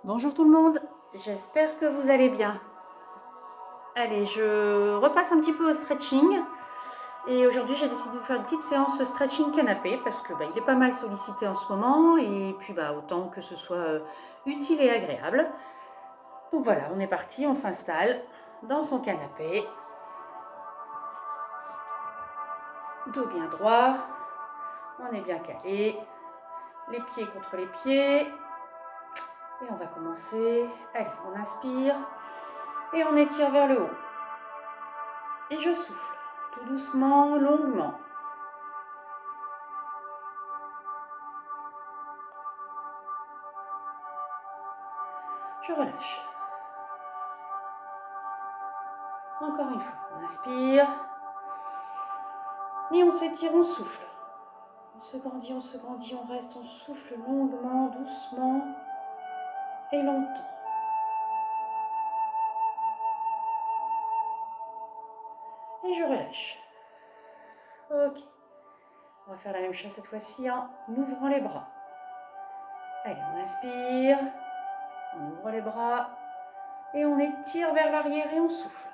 Bonjour tout le monde, j'espère que vous allez bien. Allez, je repasse un petit peu au stretching. Et aujourd'hui, j'ai décidé de vous faire une petite séance stretching canapé parce que il est pas mal sollicité en ce moment et puis autant que ce soit utile et agréable. Donc voilà, on est parti, on s'installe dans son canapé, dos bien droit, on est bien calé, les pieds contre les pieds. Et on va commencer. Allez, on inspire et on étire vers le haut. Et je souffle, tout doucement, longuement. Je relâche. Encore une fois, on inspire. Et on s'étire, on souffle. On se grandit, on reste, on souffle longuement, doucement et longtemps. Et je relâche. Ok. On va faire la même chose cette fois-ci en ouvrant les bras. Allez, on inspire. On ouvre les bras. Et on étire vers l'arrière et on souffle.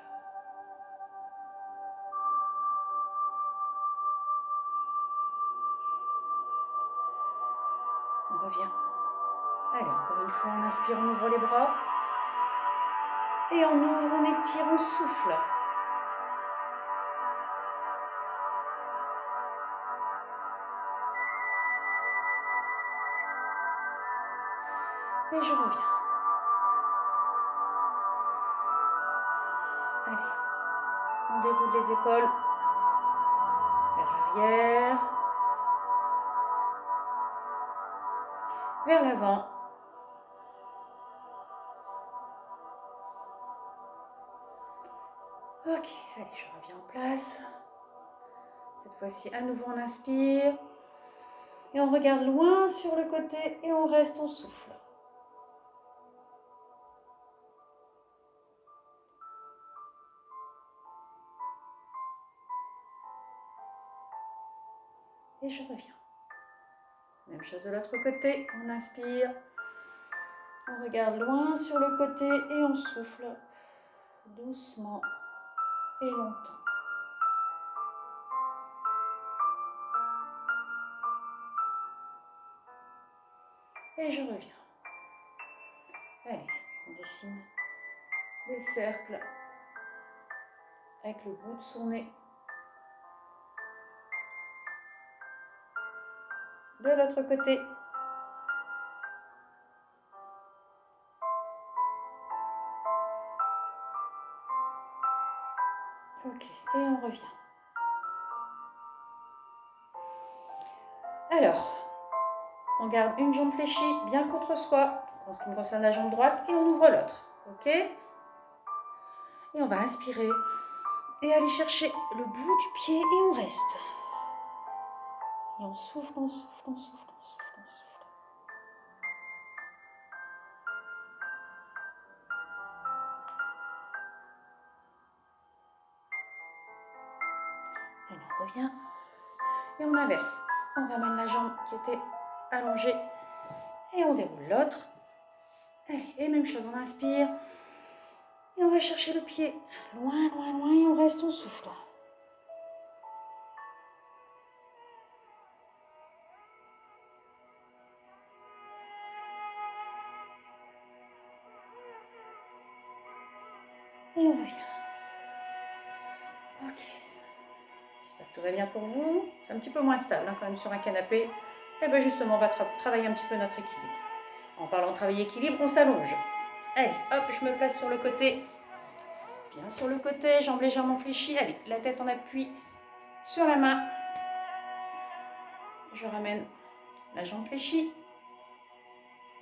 On revient. Allez, encore une fois, on inspire, on ouvre les bras. Et on ouvre, on étire, on souffle. Et je reviens. Allez, on déroule les épaules vers l'arrière, vers l'avant. Ok, allez, je reviens en place. Cette fois-ci, à nouveau, on inspire. Et on regarde loin sur le côté et on reste, on souffle. Et je reviens. Même chose de l'autre côté, on inspire. On regarde loin sur le côté et on souffle doucement et longtemps. Et je reviens. Allez, on dessine des cercles avec le bout de son nez. De l'autre côté. Ok, et on revient. Alors, on garde une jambe fléchie bien contre soi, en ce qui me concerne la jambe droite, et on ouvre l'autre. Ok? Et on va inspirer et aller chercher le bout du pied et on reste. Et on souffle, on souffle, on souffle, on souffle, on souffle. Et on revient. Et on inverse. On ramène la jambe qui était allongée et on déroule l'autre. Allez, et même chose, on inspire. Et on va chercher le pied loin, loin, loin et on reste, on souffle. Et on revient. Ok. J'espère que tout va bien pour vous. C'est un petit peu moins stable quand même sur un canapé. Et bien justement, on va travailler un petit peu notre équilibre. En parlant de travailler équilibre, on s'allonge. Allez, hop, je me place sur le côté. Bien sur le côté, jambes légèrement fléchies. Allez, la tête en appui sur la main. Je ramène la jambe fléchie.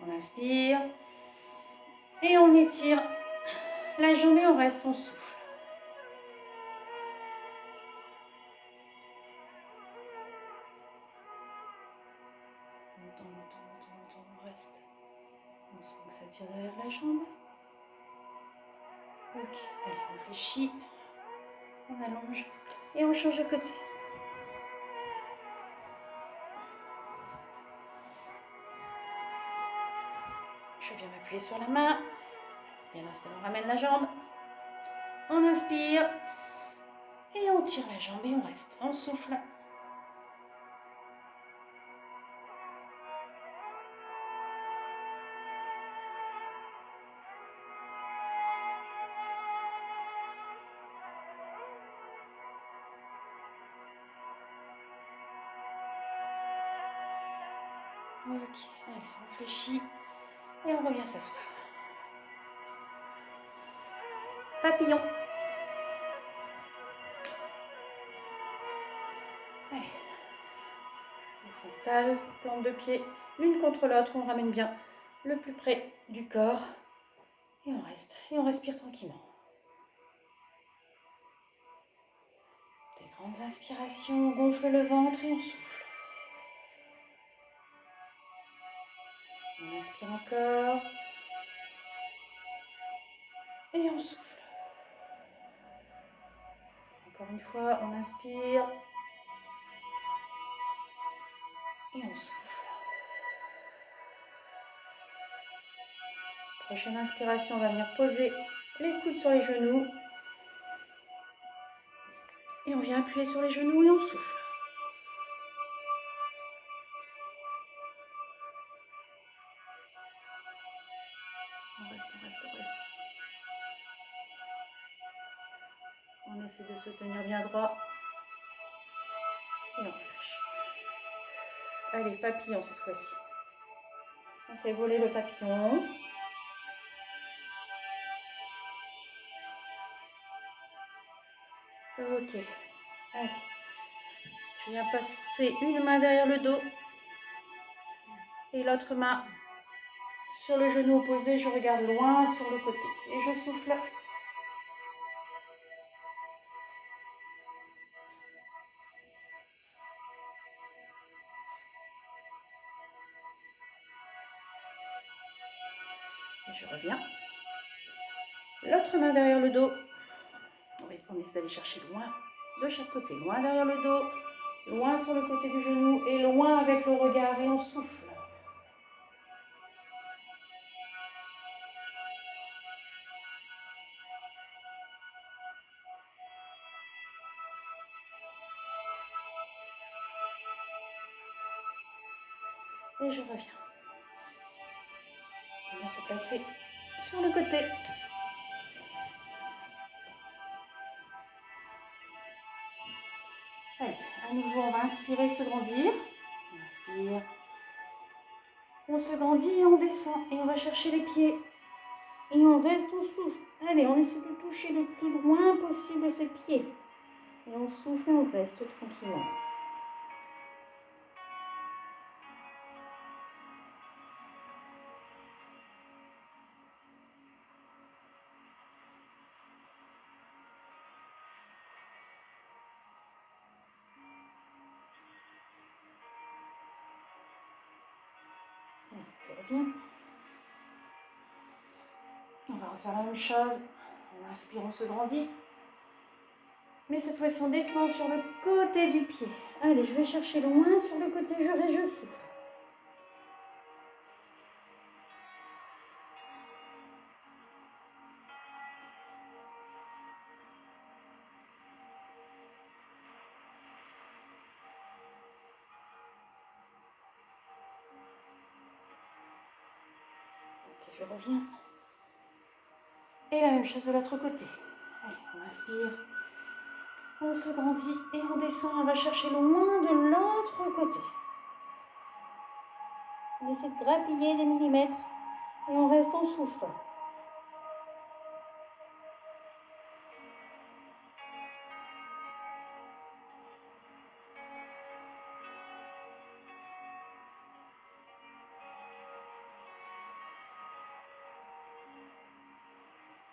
On inspire. Et on étire la jambe et on reste, on souffle. Longtemps, on reste. On sent que ça tire derrière la jambe. Ok, allez, on fléchit. On allonge et on change de côté. Je viens m'appuyer sur la main. Bien installé, on ramène la jambe. On inspire. Et on tire la jambe et on reste. On souffle. Ok, allez, on fléchit et on revient s'asseoir. Papillon. Allez, on s'installe, plante de pied l'une contre l'autre, on ramène bien le plus près du corps et on reste et on respire tranquillement. Des grandes inspirations, on gonfle le ventre et on souffle. On inspire encore et on souffle. Encore une fois, on inspire et on souffle. Prochaine inspiration, on va venir poser les coudes sur les genoux. Et on vient appuyer sur les genoux et on souffle. On reste, on reste, on reste. On essaie de se tenir bien droit. Et on relâche. Allez, papillon cette fois-ci. On fait voler le papillon. Ok. Allez. Je viens passer une main derrière le dos. Et l'autre main sur le genou opposé. Je regarde loin sur le côté. Et je souffle. Et je reviens. L'autre main derrière le dos. On essaie d'aller chercher loin de chaque côté. Loin derrière le dos. Loin sur le côté du genou. Et loin avec le regard. Et on souffle. Et je reviens. On vient se placer sur le côté. Allez, à nouveau, on va inspirer, se grandir. On inspire. On se grandit et on descend. Et on va chercher les pieds. Et on reste, on souffle. Allez, on essaie de toucher le plus loin possible ses pieds. Et on souffle et on reste tranquillement. Je reviens. On va refaire la même chose. On inspire, on se grandit. Mais cette fois-ci, on descend sur le côté du pied. Allez, je vais chercher loin sur le côté, je souffle. Ok, je reviens. Et la même chose de l'autre côté. Allez, on inspire. On se grandit et on descend. On va chercher loin de l'autre côté. On essaie de grappiller des millimètres. Et on reste, on souffle.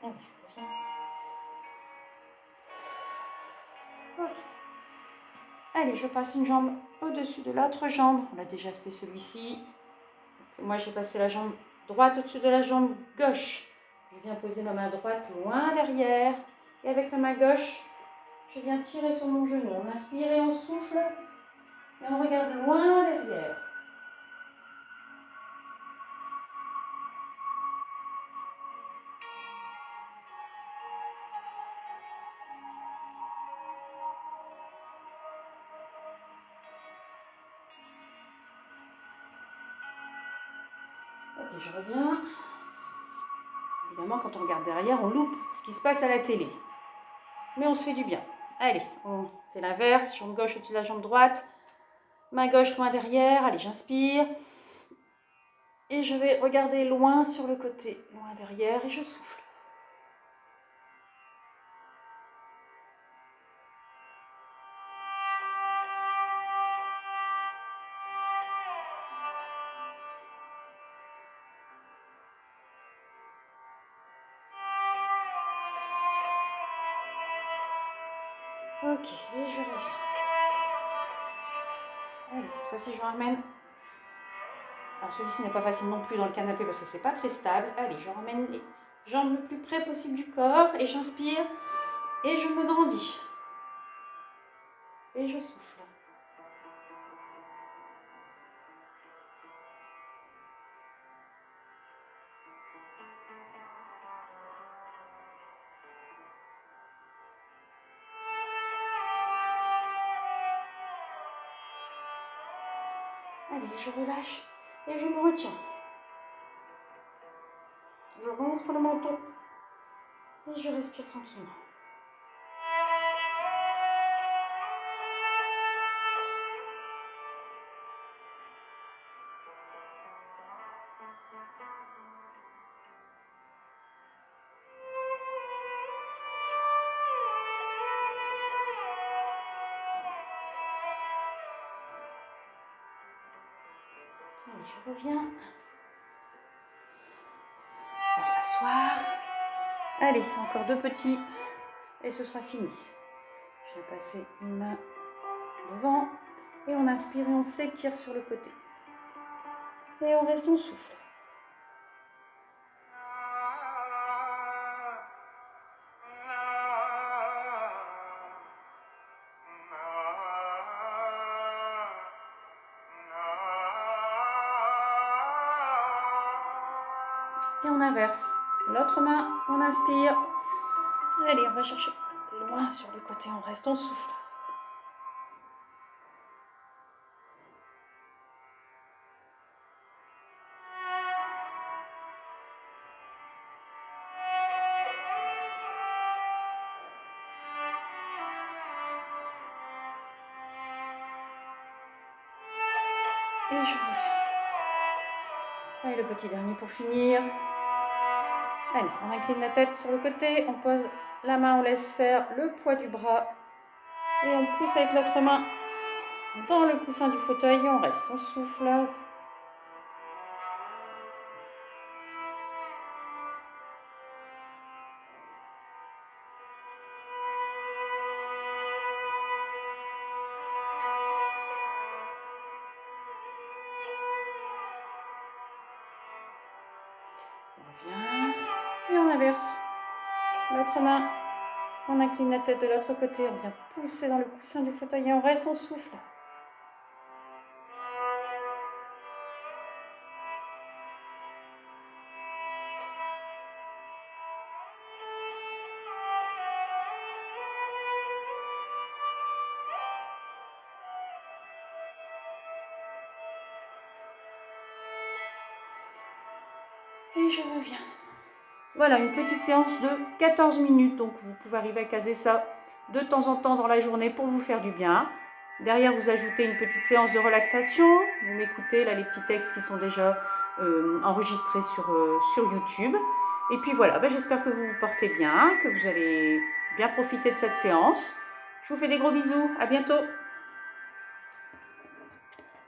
Allez, je reviens. Ok. Allez, je passe une jambe au-dessus de l'autre jambe. On a déjà fait celui-ci. Moi, j'ai passé la jambe droite au-dessus de la jambe gauche. Je viens poser ma main droite loin derrière. Et avec la main gauche, je viens tirer sur mon genou. On inspire et on souffle. Et on regarde loin derrière. Ok, je reviens. Évidemment, quand on regarde derrière, on loupe ce qui se passe à la télé. Mais on se fait du bien. Allez, on fait l'inverse. Jambe gauche au-dessus de la jambe droite. Main gauche loin derrière. Allez, j'inspire. Et je vais regarder loin sur le côté, loin derrière, et je souffle. Ok, et je reviens. Allez, cette fois-ci, je ramène. Alors, celui-ci n'est pas facile non plus dans le canapé parce que c'est pas très stable. Allez, je ramène les jambes le plus près possible du corps et j'inspire et je me grandis. Et je souffle. Allez, je relâche et je me retiens. Je rentre le menton et je respire tranquillement. Allez, je reviens. On va s'asseoir. Allez, encore 2 petits et ce sera fini. Je vais passer une main devant et on inspire et on s'étire sur le côté. Et on reste, on souffle. Et on inverse. L'autre main, on inspire. Allez, on va chercher loin sur le côté, on reste, on souffle. Et je reviens. Allez, le petit dernier pour finir. Allez, on incline la tête sur le côté, on pose la main, on laisse faire le poids du bras. Et on pousse avec l'autre main dans le coussin du fauteuil et on reste, on souffle. On revient et on inverse. L'autre main, on incline la tête de l'autre côté, on vient pousser dans le coussin du fauteuil et on reste, on souffle. Et je reviens. Voilà, une petite séance de 14 minutes, donc vous pouvez arriver à caser ça de temps en temps dans la journée pour vous faire du bien. Derrière, vous ajoutez une petite séance de relaxation. Vous m'écoutez, là, les petits textes qui sont déjà enregistrés sur YouTube. Et puis voilà, j'espère que vous vous portez bien, que vous allez bien profiter de cette séance. Je vous fais des gros bisous, à bientôt.